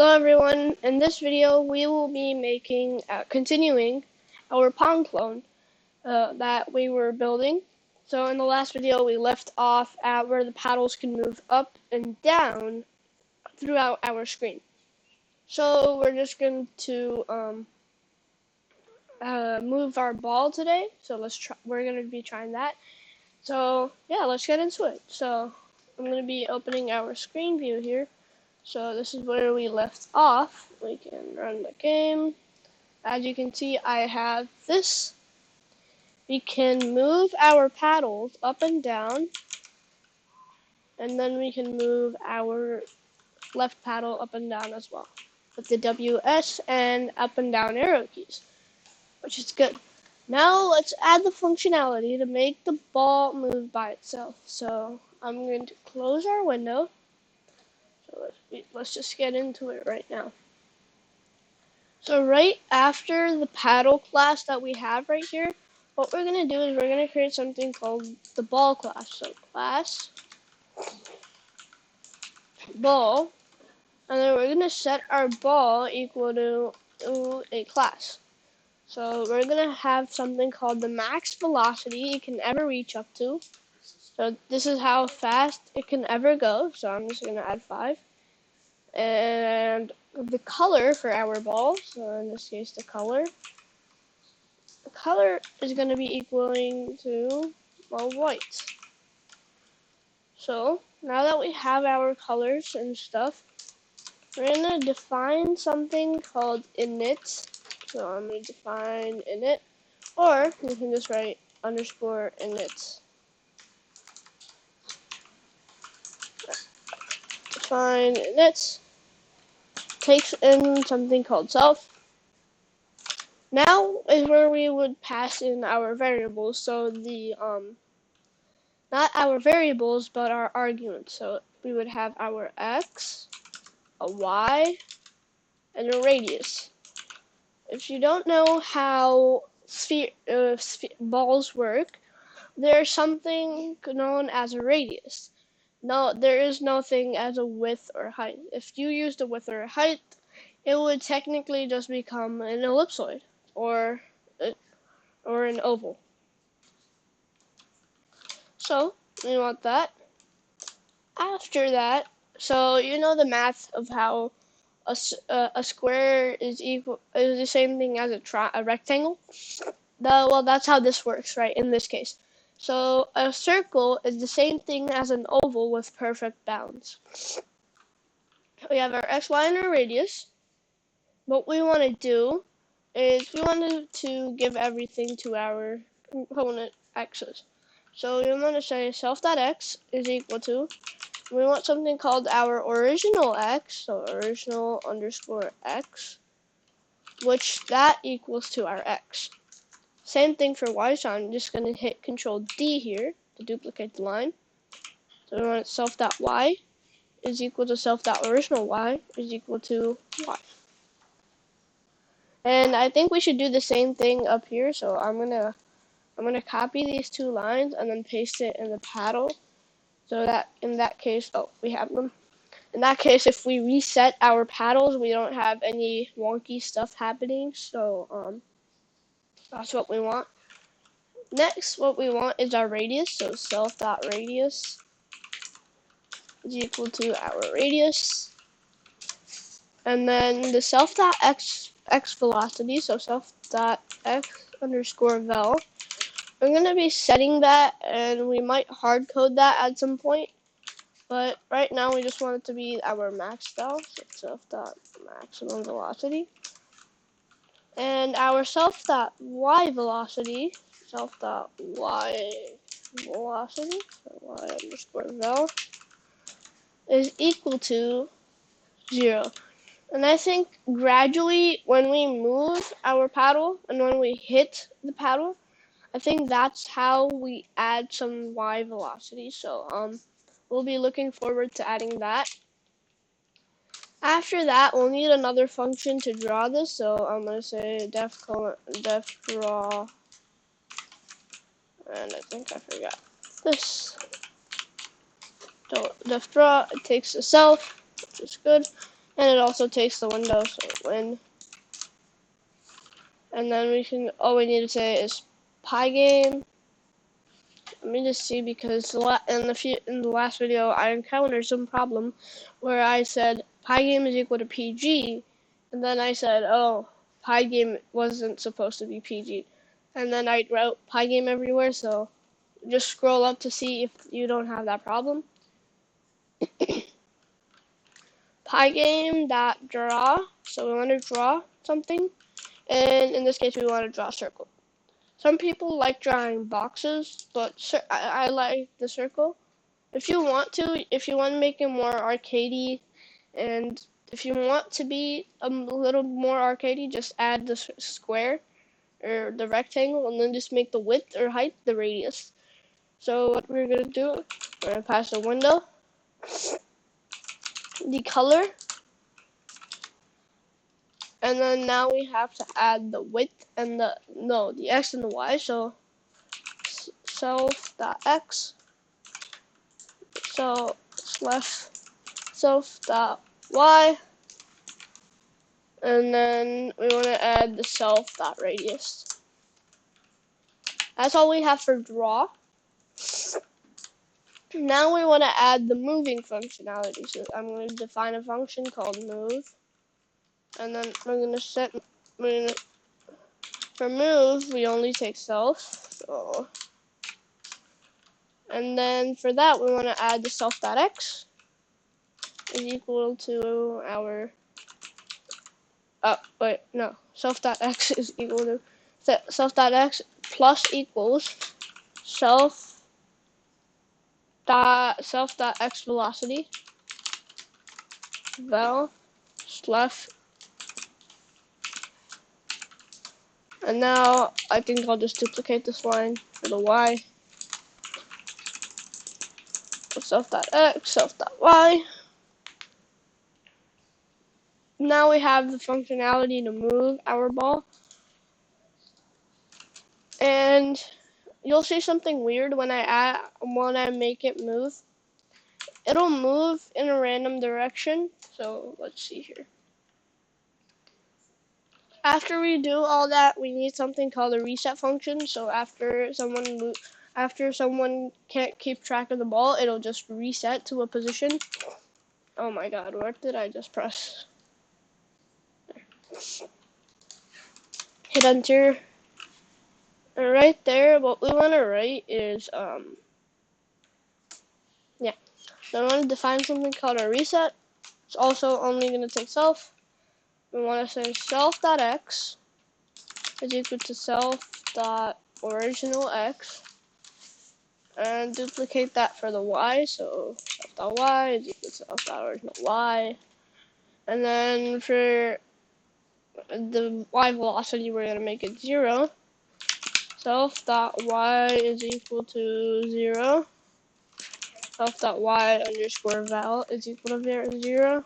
Hello everyone, in this video we will be continuing our pond clone that we were building. So in the last video we left off at where the paddles can move up and down throughout our screen. So we're just going to move our ball today, so we're going to be trying that. So yeah, let's get into it. So I'm going to be opening our screen view here. So this is where we left off. We can run the game. As you can see, I have this. We can move our paddles up and down, and then we can move our left paddle up and down as well with the WS and up and down arrow keys, which is good. Now let's add the functionality to make the ball move by itself. So I'm going to close our window. So let's just get into it right now. So right after the paddle class that we have right here, what we're going to do is we're going to create something called the ball class. So class, ball, and then we're going to set our ball equal to a class. So we're going to have something called the max velocity it can ever reach up to. So this is how fast it can ever go. So I'm just going to add 5. And the color for our ball, so in this case the color is going to be equaling to, well, white. So now that we have our colors and stuff, we're going to define something called init. So I'm going to define init, or you can just write underscore init. Define init takes in something called self. Now is where we would pass in our variables. So the not our variables, but our arguments. So we would have our x, a y, and a radius. If you don't know how balls work, there's something known as a radius. No, there is no thing as a width or height. If you used a width or a height, it would technically just become an ellipsoid or an oval. So we want that. After that, so you know the math of how a square is the same thing as a rectangle. Well, that's how this works, right? In this case, so a circle is the same thing as an oval with perfect bounds. We have our x, y, and our radius. What we want to do is we want to give everything to our component x's. So we want to say self.x is equal to, we want something called our original x, so original underscore x, which that equals to our x. Same thing for y, so I'm just going to hit Control D here to duplicate the line. So we want self.y is equal to self.original y is equal to y. And I think we should do the same thing up here, so I'm gonna copy these 2 lines and then paste it in the paddle. So that in that case, we have them. In that case, if we reset our paddles, we don't have any wonky stuff happening. So that's what we want. Next, what we want is our radius. So self.radius is equal to our radius. And then the self.x velocity, so self.x underscore vel. I'm going to be setting that, and we might hard code that at some point. But right now, we just want it to be our max vel, so self.maximum velocity. And our self.y velocity, self.y velocity, so y underscore vel, is equal to 0. And I think gradually, when we move our paddle and when we hit the paddle, I think that's how we add some y velocity. So we'll be looking forward to adding that. After that, we'll need another function to draw this. So I'm going to say def draw, and I think I forgot this. So def draw, it takes the self, which is good. And it also takes the window, so win. And then we can, all we need to say is Pygame. Let me just see, because in the last video I encountered some problem where I said Pygame is equal to PG, and then I said, oh, Pygame wasn't supposed to be PG. And then I wrote Pygame everywhere, so just scroll up to see if you don't have that problem. Pygame.draw, so we want to draw something, and in this case we want to draw a circle. Some people like drawing boxes, but I like the circle. If you want to make it more arcadey, and if you want to be a little more arcadey, just add the square or the rectangle, and then just make the width or height the radius. So what we're gonna do, we're gonna pass the window, the color, and then now we have to add the width and the x and the y. So self.x, so slash self.y, and then we want to add the self.radius. That's all we have for draw. Now we want to add the moving functionality. So I'm going to define a function called move, and then we're going to set, for move we only take self. So, and then for that we want to add the self.x is equal to our self.x is equal to self.x plus equals self.x velocity vel slash, and now I think I'll just duplicate this line for the y. Self.x, self.y. Now we have the functionality to move our ball, and you'll see something weird when I make it move. It'll move in a random direction. So let's see here. After we do all that, we need something called a reset function. So after someone can't keep track of the ball, it'll just reset to a position. Oh my god, what did I just press? Hit enter. And right there, what we want to write is, so I want to define something called a reset. It's also only going to take self. We want to say self.x is equal to self.original x, and duplicate that for the y, so self.y is equal to self.original y. And then for the y velocity, we're going to make it 0. Self.y is equal to 0. Self.y underscore val is equal to 0.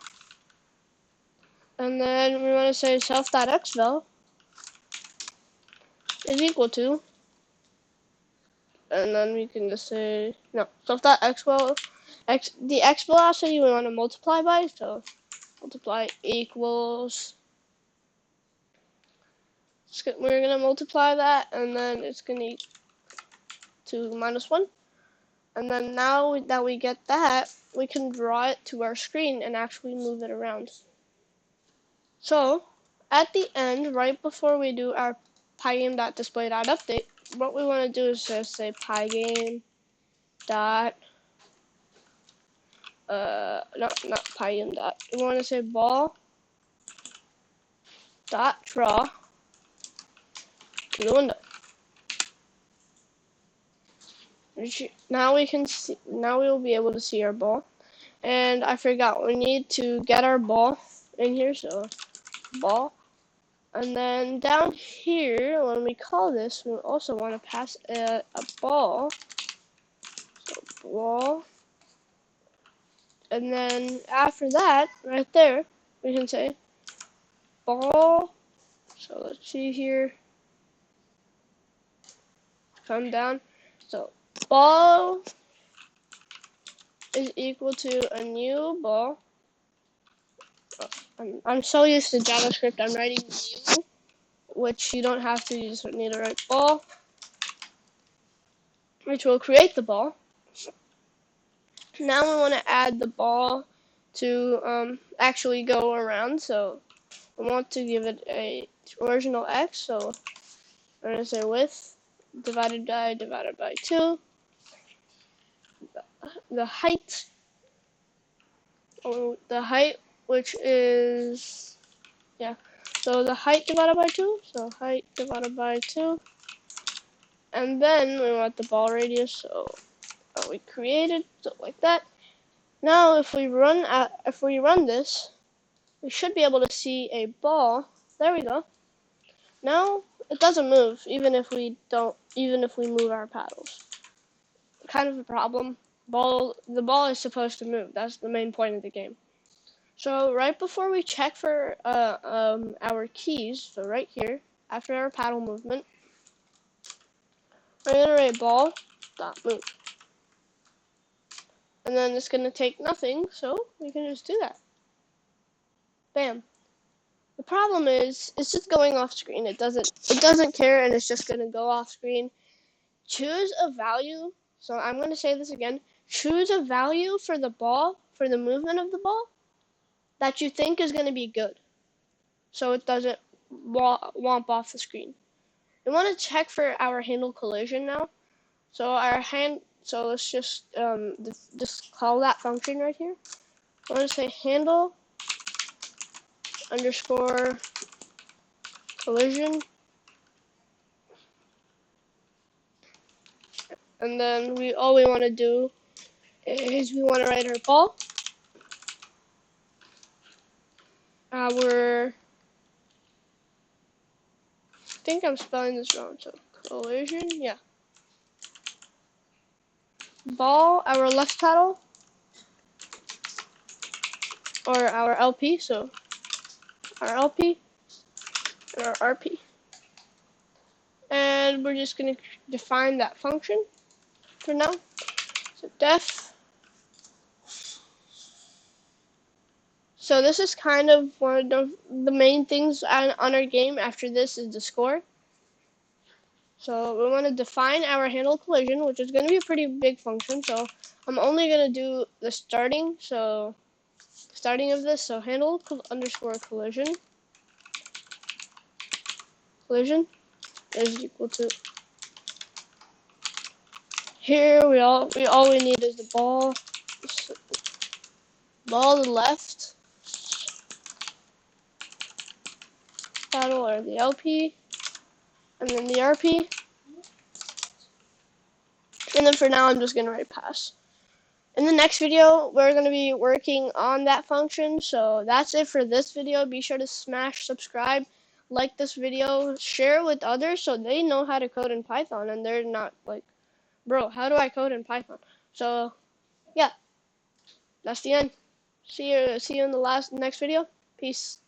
And then we want to say self.x val is equal to, and then we can just say, no, self.x val, the x velocity we want to multiply by, so multiply equals, we're going to multiply that, and then it's going to equal to -1. And then now that we get that, we can draw it to our screen and actually move it around. So, at the end, right before we do our pygame.display.update, what we want to do is just say pygame dot, not pygame dot, we want to say ball dot draw to the window. Now we will be able to see our ball. And I forgot, we need to get our ball in here, so ball. And then down here, when we call this, we also want to pass a ball. So ball. And then after that, right there, we can say ball. So let's see here. Come down. So ball is equal to a new ball. I'm so used to JavaScript, I'm writing new, which you don't have to, you just need to write ball, which will create the ball. Now we want to add the ball to actually go around, so we want to give it a original x, so we're going to say width divided by 2, the height, which is, yeah, so the height divided by 2, so height divided by 2, and then we want the ball radius, so we created, so like that. Now if we run this, we should be able to see a ball. There we go. Now it doesn't move, even if we move our paddles. Kind of a problem. The ball is supposed to move. That's the main point of the game. So right before we check for our keys, so right here, after our paddle movement, we're gonna write ball dot move, and then it's gonna take nothing, so we can just do that. Bam. The problem is, it's just going off screen. It doesn't care, and it's just gonna go off screen. Choose a value. So I'm gonna say this again. Choose a value for the ball, for the movement of the ball, that you think is gonna be good, so it doesn't womp off the screen. We want to check for our handle collision now. So so let's just call that function right here. I want to say handle underscore collision, and then all we want to do is we want to write our ball, I think I'm spelling this wrong, so collision, yeah. Ball, our left paddle, or our LP, so our LP and our RP. And we're just going to define that function for now. So def. So this is kind of one of the main things on our game. After this is the score. So we want to define our handle collision, which is going to be a pretty big function. So I'm only going to do the starting. So starting of this. So handle underscore collision is equal to. Here all we need is the ball to the left paddle, or the LP, and then the RP. And then for now, I'm just going to write pass. In the next video, we're going to be working on that function. So that's it for this video. Be sure to smash subscribe, like this video, share it with others so they know how to code in Python and they're not like, bro, how do I code in Python? So yeah, that's the end. See you in the next video. Peace.